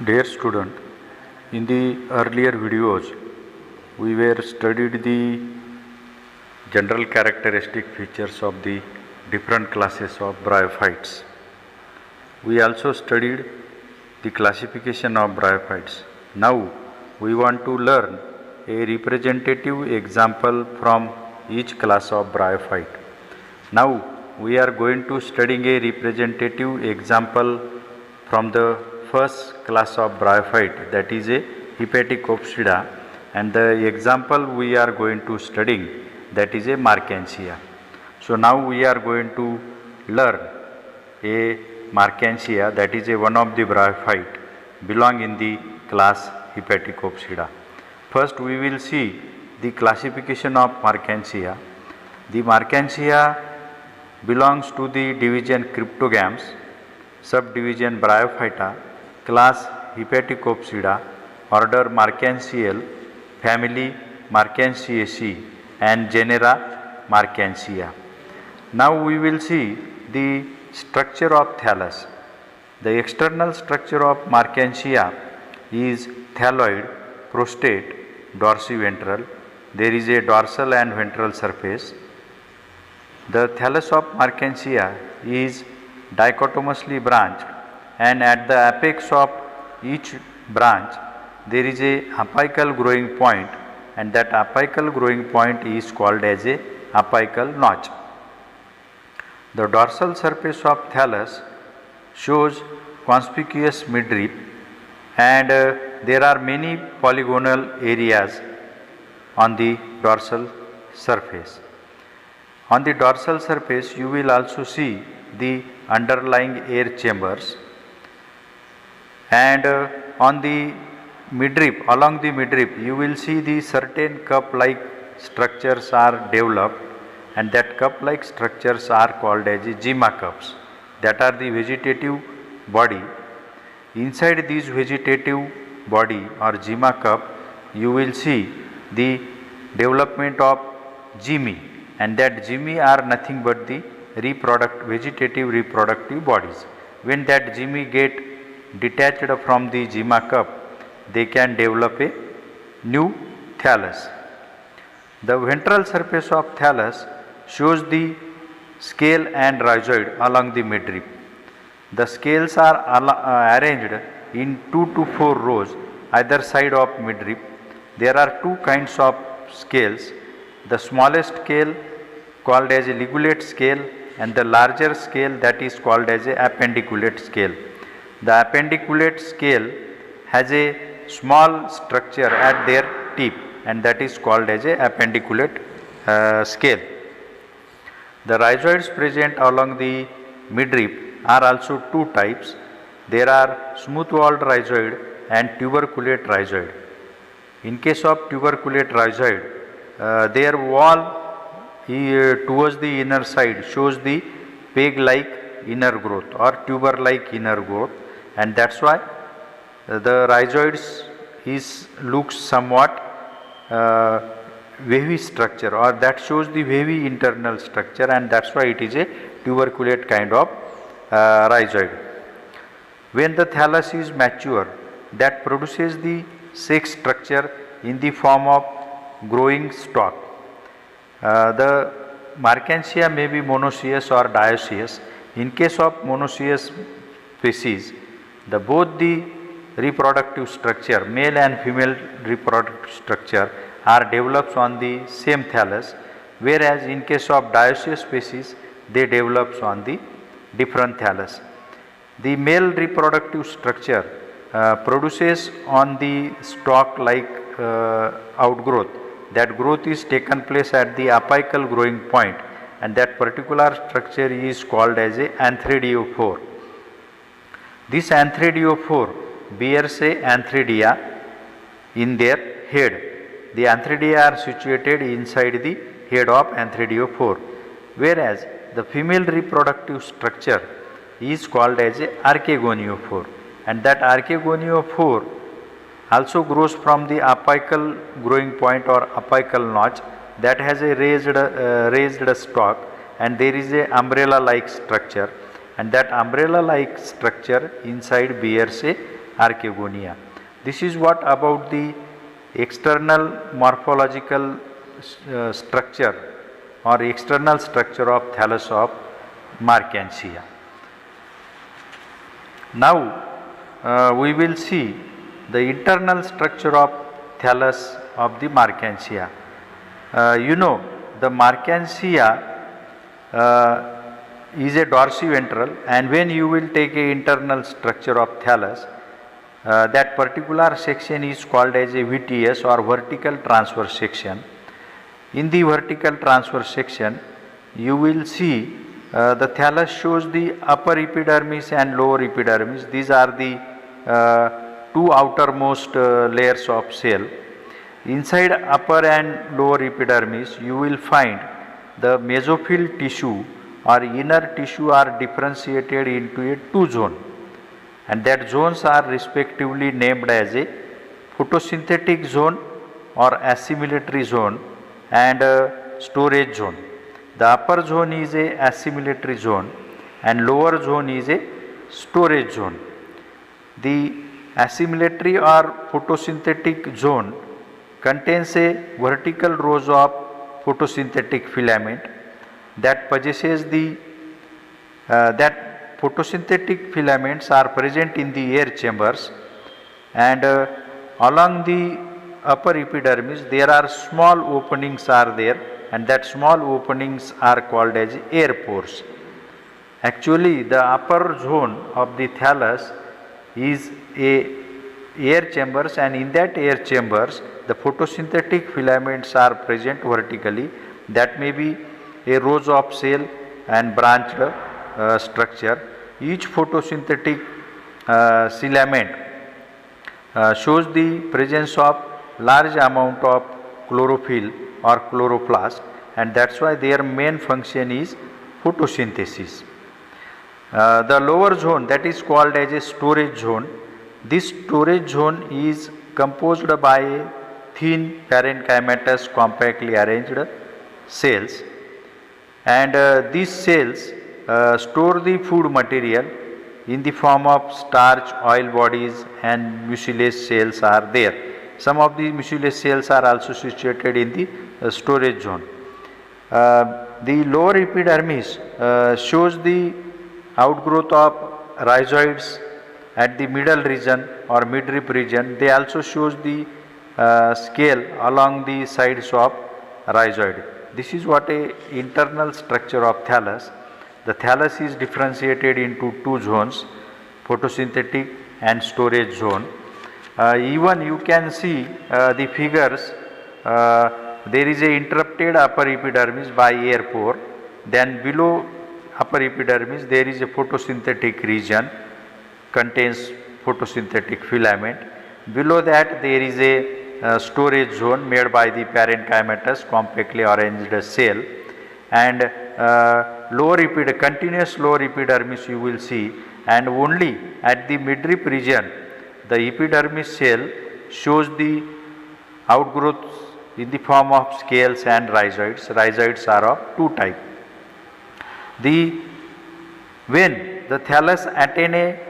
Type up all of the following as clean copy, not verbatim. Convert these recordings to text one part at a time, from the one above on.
Dear student, in the earlier videos, we were studied the general characteristic features of the different classes of bryophytes. We also studied the classification of bryophytes. Now, we want to learn a representative example from each class of bryophyte. Now, we are going to studying a representative example from the first class of bryophyte, that is a Hepaticopsida, and the example we are going to studying, that is a Marchantia. So now we are going to learn a Marchantia, that is a one of the bryophyte belong in the class Hepaticopsida. First we will see the classification of Marchantia. The Marchantia belongs to the division Cryptogams, subdivision Bryophyta, class Hepaticopsida, order Marchantiae, family Marchantiaceae, and genera Marchantia. Now we will see the structure of thallus. The external structure of Marchantia is thalloid, prostate, dorsiventral. There is a dorsal and ventral surface. The thallus of Marchantia is dichotomously branched, and at the apex of each branch there is a apical growing point, and that apical growing point is called as a apical notch. The dorsal surface of thallus shows conspicuous midrib, and there are many polygonal areas on the dorsal surface. On the dorsal surface you will also see the underlying air chambers, and on the midrib, along the midrib you will see the certain cup like structures are developed, and that cup like structures are called as gyma cups, that are the vegetative body. Inside these vegetative body or gyma cup you will see the development of gymi, and that gymi are nothing but the vegetative reproductive bodies. When that gymi get detached from the gyma cup, they can develop a new thallus. The ventral surface of thallus shows the scale and rhizoid along the midrib. The scales are arranged in 2 to 4 rows either side of midrib. There are two kinds of scales, the smallest scale called as a ligulate scale, and the larger scale that is called as a appendiculate scale. The appendiculate scale has a small structure at their tip, and that is called as a appendiculate scale. The rhizoids present along the midrib are also two types. There are smooth walled rhizoid and tuberculate rhizoid. In case of tuberculate rhizoid, their wall towards the inner side shows the peg like inner growth or tuber like inner growth, and that is why the rhizoids looks somewhat wavy structure, or that shows the wavy internal structure, and that is why it is a tuberculate kind of rhizoid. When the thallus is mature, that produces the sex structure in the form of growing stalk. The Marchantia may be monoecious or dioecious. In case of monoecious species, both the reproductive structure, male and female reproductive structure, are developed on the same thallus, whereas in case of dioecious species they develops on the different thallus. The male reproductive structure produces on the stalk like outgrowth. That growth is taken place at the apical growing point, and that particular structure is called as a anthridiophore. This anthridiophore bears a anthridia in their head. The anthridia are situated inside the head of anthridiophore, whereas the female reproductive structure is called as a archegoniophore, and that archegoniophore also grows from the apical growing point or apical notch that has a raised stalk, and there is a umbrella like structure, and that umbrella like structure inside bears a archegonia. This is what about the external morphological structure or external structure of thallus of Marchantia. Now we will see the internal structure of thallus of the Marchantia. You know, the Marchantia is a dorsiventral, and when you will take a internal structure of thallus, that particular section is called as a VTS or vertical transverse section. In the vertical transverse section, you will see the thallus shows the upper epidermis and lower epidermis. These are the two outermost layers of cell. Inside upper and lower epidermis, you will find the mesophyll tissue or inner tissue are differentiated into a two zone, and that zones are respectively named as a photosynthetic zone or assimilatory zone and storage zone. The upper zone is a assimilatory zone and lower zone is a storage zone. The assimilatory or photosynthetic zone contains a vertical rows of photosynthetic filament that possesses the that photosynthetic filaments are present in the air chambers, and along the upper epidermis there are small openings are there, and that small openings are called as air pores. Actually, the upper zone of the thallus is a air chambers, and in that air chambers the photosynthetic filaments are present vertically. That may be a rows of cell and branched structure. Each photosynthetic filament shows the presence of large amount of chlorophyll or chloroplast, and that's why their main function is photosynthesis. The lower zone, that is called as a storage zone. This storage zone is composed by a thin parenchymatous compactly arranged cells, and these cells store the food material in the form of starch, oil bodies, and mucilage cells are there. Some of the mucilage cells are also situated in the storage zone. The lower epidermis shows the outgrowth of rhizoids at the middle region or midrib region. They also shows the scale along the sides of rhizoid. This is what a internal structure of thallus. The thallus is differentiated into two zones, photosynthetic and storage zone. Even you can see the figures, there is a interrupted upper epidermis by air pore, then below upper epidermis there is a photosynthetic region contains photosynthetic filament. Below that there is a storage zone made by the parenchymatous compactly arranged cell, and continuous lower epidermis you will see, and only at the midrib region the epidermis cell shows the outgrowth in the form of scales and rhizoids. Rhizoids are of two types. When the thallus attain a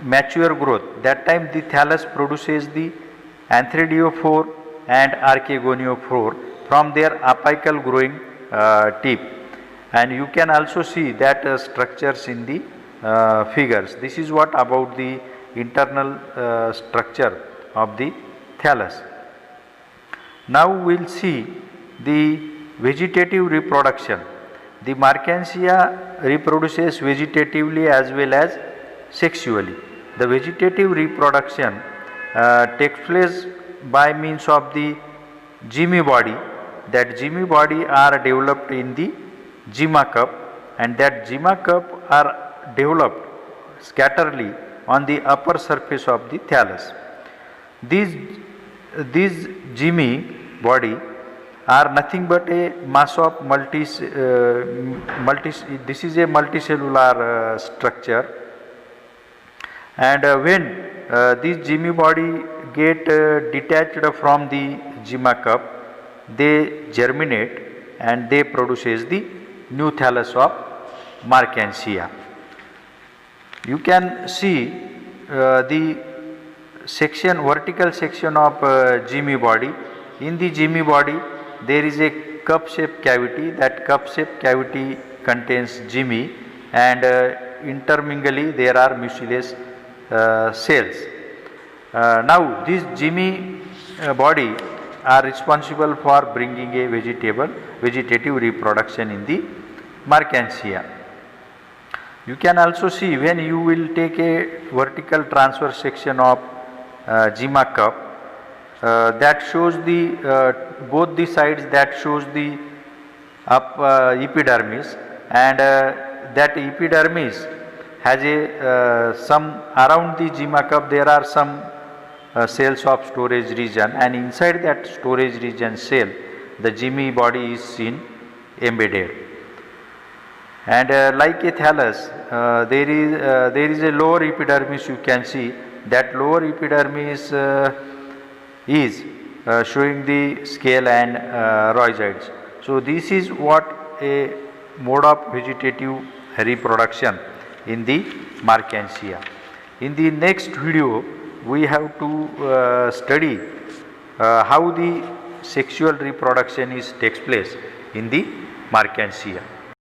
mature growth, that time the thallus produces the anthridiophore and archegoniophore from their apical growing tip, and you can also see that structures in the figures. This is what about the internal structure of the thallus. Now we will see the vegetative reproduction. The Marchantia reproduces vegetatively as well as sexually. The vegetative reproduction takes place by means of the gymi body. That gymi body are developed in the gyma cup, and that gyma cup are developed scatterly on the upper surface of the thallus. These gymi body are nothing but a mass of this is a multicellular structure, and when this gymi body get detached from the gyma cup, they germinate and they produces the new thallus of Marchantia. You can see the section, vertical section of Jimmy body. In the Jimmy body there is a cup shaped cavity. That cup shaped cavity contains Jimmy, and intermingly there are mucilage cells. Now this Jimmy body are responsible for bringing a vegetative reproduction in the Mercansia. You can also see when you will take a vertical transverse section of Jimmy cup, that shows the both the sides, that shows the epidermis, and that epidermis has a some around the Jimmy cup there are some cells of storage region, and inside that storage region cell the Jimmy body is seen embedded. And like a thallus, there is a lower epidermis. You can see that lower epidermis is showing the scale and rhizoids. So this is what a mode of vegetative reproduction in the Mercansia. In the next video we have to study how the sexual reproduction takes place in the Mercansia.